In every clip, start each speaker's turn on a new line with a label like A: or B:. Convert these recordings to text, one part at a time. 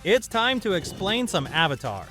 A: It's time to explain some Avatar.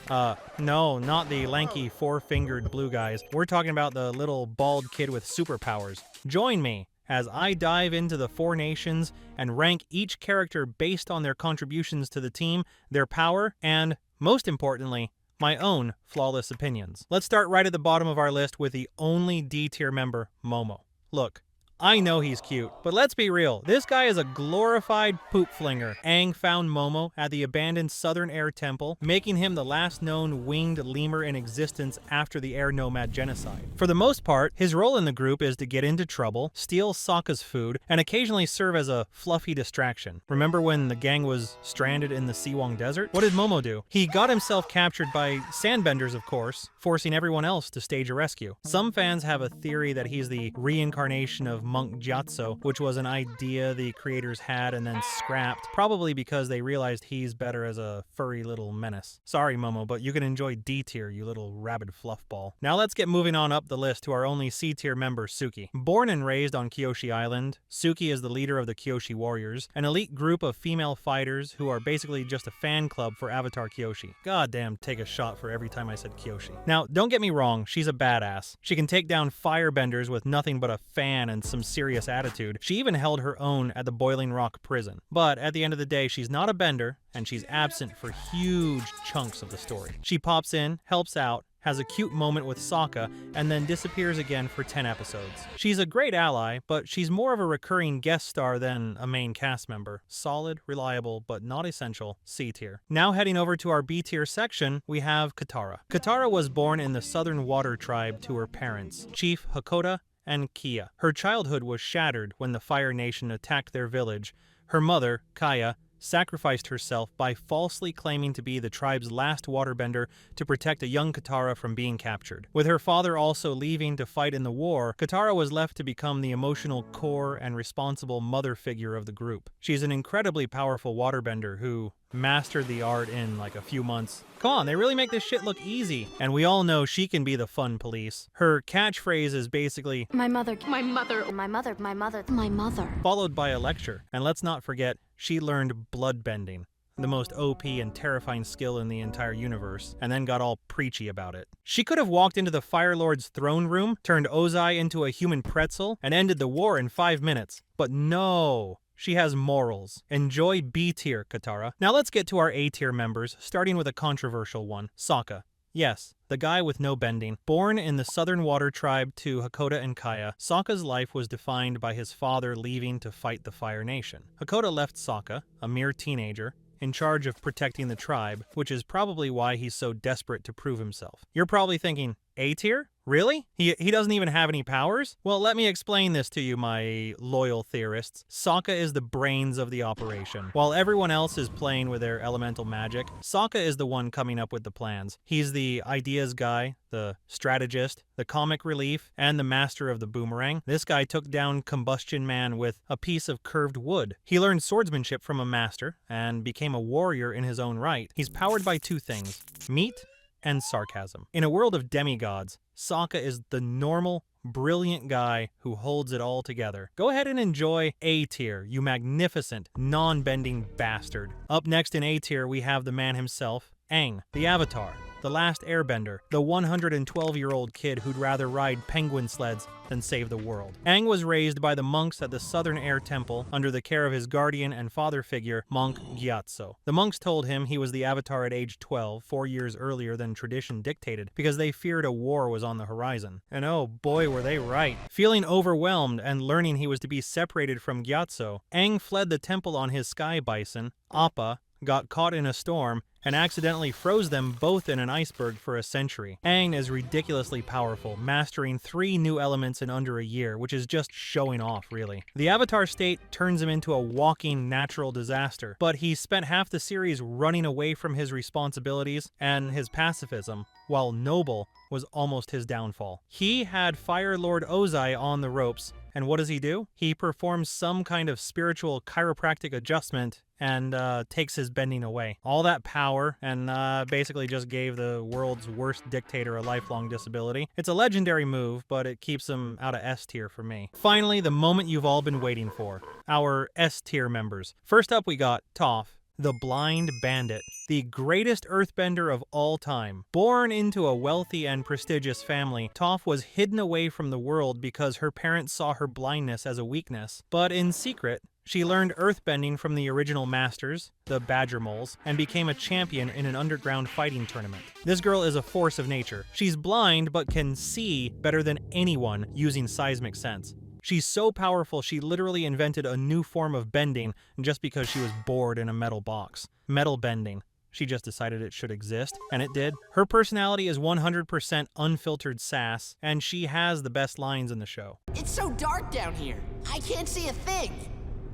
A: No, not the lanky four-fingered blue guys. We're talking about the little bald kid with superpowers. Join me as I dive into the four nations and rank each character based on their contributions to the team, their power, and, most importantly, my own flawless opinions. Let's start right at the bottom of our list with the only D-tier member, Momo. Look, I know he's cute, but let's be real, this guy is a glorified poop flinger. Aang found Momo at the abandoned Southern Air Temple, making him the last known winged lemur in existence after the Air Nomad genocide. For the most part, his role in the group is to get into trouble, steal Sokka's food, and occasionally serve as a fluffy distraction. Remember when the gang was stranded in the Siwang Desert? What did Momo do? He got himself captured by sandbenders, of course, forcing everyone else to stage a rescue. Some fans have a theory that he's the reincarnation of Monk Gyatso, which was an idea the creators had and then scrapped, probably because they realized he's better as a furry little menace. Sorry, Momo, but you can enjoy D tier, you little rabid fluffball. Now let's get moving on up the list to our only C tier member, Suki. Born and raised on Kyoshi Island, Suki is the leader of the Kyoshi Warriors, an elite group of female fighters who are basically just a fan club for Avatar Kyoshi. Goddamn, take a shot for every time I said Kyoshi. Now, don't get me wrong, she's a badass. She can take down firebenders with nothing but a fan and some serious attitude. She even held her own at the Boiling Rock prison. But at the end of the day, she's not a bender, and she's absent for huge chunks of the story. She pops in, helps out, has a cute moment with Sokka, and then disappears again for 10 episodes. She's a great ally, but she's more of a recurring guest star than a main cast member. Solid, reliable, but not essential, C tier. Now heading over to our B tier section, we have Katara. Katara was born in the Southern Water Tribe to her parents, Chief Hakoda and Kia. Her childhood was shattered when the Fire Nation attacked their village. Her mother, Kaya, sacrificed herself by falsely claiming to be the tribe's last waterbender to protect a young Katara from being captured. With her father also leaving to fight in the war, Katara was left to become the emotional core and responsible mother figure of the group. She's an incredibly powerful waterbender who mastered the art in like a few months. Come on, they really make this shit look easy. And we all know she can be the fun police. Her catchphrase is basically,
B: my mother, my mother, my mother, my mother, my mother,
A: followed by a lecture. And let's not forget, she learned bloodbending, the most OP and terrifying skill in the entire universe, and then got all preachy about it. She could have walked into the Fire Lord's throne room, turned Ozai into a human pretzel, and ended the war in 5 minutes. But no, she has morals. Enjoy B tier, Katara. Now let's get to our A tier members, starting with a controversial one, Sokka. Yes, the guy with no bending. Born in the Southern Water Tribe to Hakoda and Kaya, Sokka's life was defined by his father leaving to fight the Fire Nation. Hakoda left Sokka, a mere teenager, in charge of protecting the tribe, which is probably why he's so desperate to prove himself. You're probably thinking, A tier? Really? He doesn't even have any powers? Well, let me explain this to you, my loyal theorists. Sokka is the brains of the operation. While everyone else is playing with their elemental magic, Sokka is the one coming up with the plans. He's the ideas guy, the strategist, the comic relief, and the master of the boomerang. This guy took down Combustion Man with a piece of curved wood. He learned swordsmanship from a master and became a warrior in his own right. He's powered by two things: meat and sarcasm. In a world of demigods, Sokka is the normal, brilliant guy who holds it all together. Go ahead and enjoy A tier, you magnificent, non-bending bastard. Up next in A tier, we have the man himself, Aang, the Avatar, the Last Airbender, the 112-year-old kid who'd rather ride penguin sleds than save the world. Aang was raised by the monks at the Southern Air Temple under the care of his guardian and father figure, Monk Gyatso. The monks told him he was the Avatar at age 12, 4 years earlier than tradition dictated, because they feared a war was on the horizon. And oh boy, were they right. Feeling overwhelmed and learning he was to be separated from Gyatso, Aang fled the temple on his sky bison, Appa, got caught in a storm, and accidentally froze them both in an iceberg for a century. Aang is ridiculously powerful, mastering 3 new elements in under a year, which is just showing off, really. The Avatar state turns him into a walking natural disaster, but he spent half the series running away from his responsibilities and his pacifism, while Noble was almost his downfall. He had Fire Lord Ozai on the ropes, and what does he do? He performs some kind of spiritual chiropractic adjustment and takes his bending away. All that power, and basically just gave the world's worst dictator a lifelong disability. It's a legendary move, but it keeps him out of S tier for me. Finally, the moment you've all been waiting for. Our S tier members. First up, we got Toph, the Blind Bandit, the greatest earthbender of all time. Born into a wealthy and prestigious family, Toph was hidden away from the world because her parents saw her blindness as a weakness. But in secret, she learned earthbending from the original masters, the Badger Moles, and became a champion in an underground fighting tournament. This girl is a force of nature. She's blind but can see better than anyone using seismic sense. She's so powerful she literally invented a new form of bending just because she was bored in a metal box. Metal bending. She just decided it should exist, and it did. Her personality is 100% unfiltered sass, and she has the best lines in the show.
C: It's so dark down here. I can't see a thing.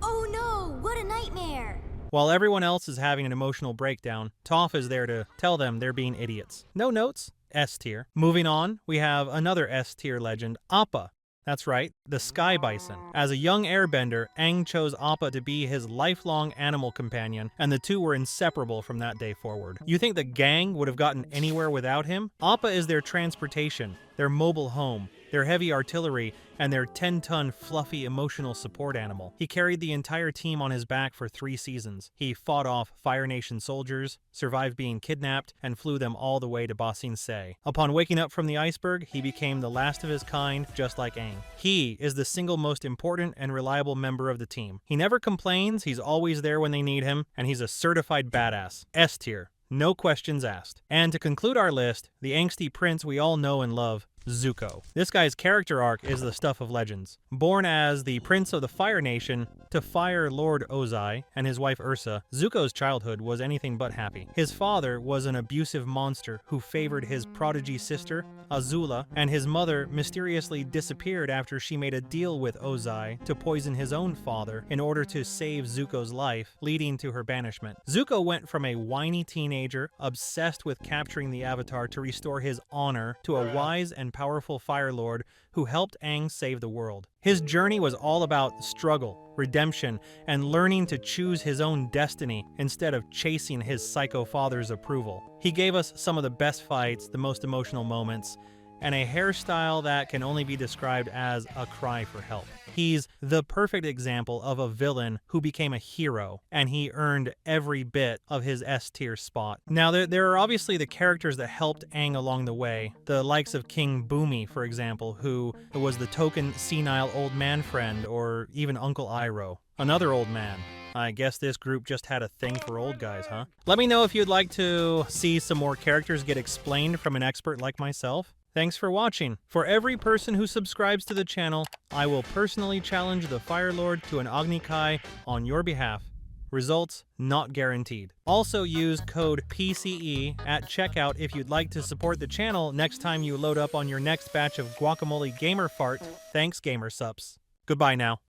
B: Oh no, what a nightmare!
A: While everyone else is having an emotional breakdown, Toph is there to tell them they're being idiots. No notes, S tier. Moving on, we have another S tier legend, Appa. That's right, the Sky Bison. As a young airbender, Aang chose Appa to be his lifelong animal companion, and the two were inseparable from that day forward. You think the gang would have gotten anywhere without him? Appa is their transportation, their mobile home, their heavy artillery, and their 10-ton fluffy emotional support animal. He carried the entire team on his back for 3 seasons. He fought off Fire Nation soldiers, survived being kidnapped, and flew them all the way to Ba Sing Se. Upon waking up from the iceberg, he became the last of his kind, just like Aang. He is the single most important and reliable member of the team. He never complains, he's always there when they need him, and he's a certified badass. S tier. No questions asked. And to conclude our list, the angsty prince we all know and love, Zuko. This guy's character arc is the stuff of legends. Born as the Prince of the Fire Nation to Fire Lord Ozai and his wife Ursa, Zuko's childhood was anything but happy. His father was an abusive monster who favored his prodigy sister, Azula, and his mother mysteriously disappeared after she made a deal with Ozai to poison his own father in order to save Zuko's life, leading to her banishment. Zuko went from a whiny teenager obsessed with capturing the Avatar to restore his honor to a wise and powerful Fire Lord who helped Aang save the world. His journey was all about struggle, redemption, and learning to choose his own destiny instead of chasing his psycho father's approval. He gave us some of the best fights, the most emotional moments, and a hairstyle that can only be described as a cry for help. He's the perfect example of a villain who became a hero, and he earned every bit of his S-tier spot. Now, there are obviously the characters that helped Aang along the way, the likes of King Bumi, for example, who was the token senile old man friend, or even Uncle Iroh, another old man. I guess this group just had a thing for old guys, huh? Let me know if you'd like to see some more characters get explained from an expert like myself. Thanks for watching. For every person who subscribes to the channel, I will personally challenge the Fire Lord to an Agni Kai on your behalf. Results not guaranteed. Also use code PCE at checkout if you'd like to support the channel next time you load up on your next batch of guacamole gamer fart. Thanks, Gamer Sups. Goodbye now.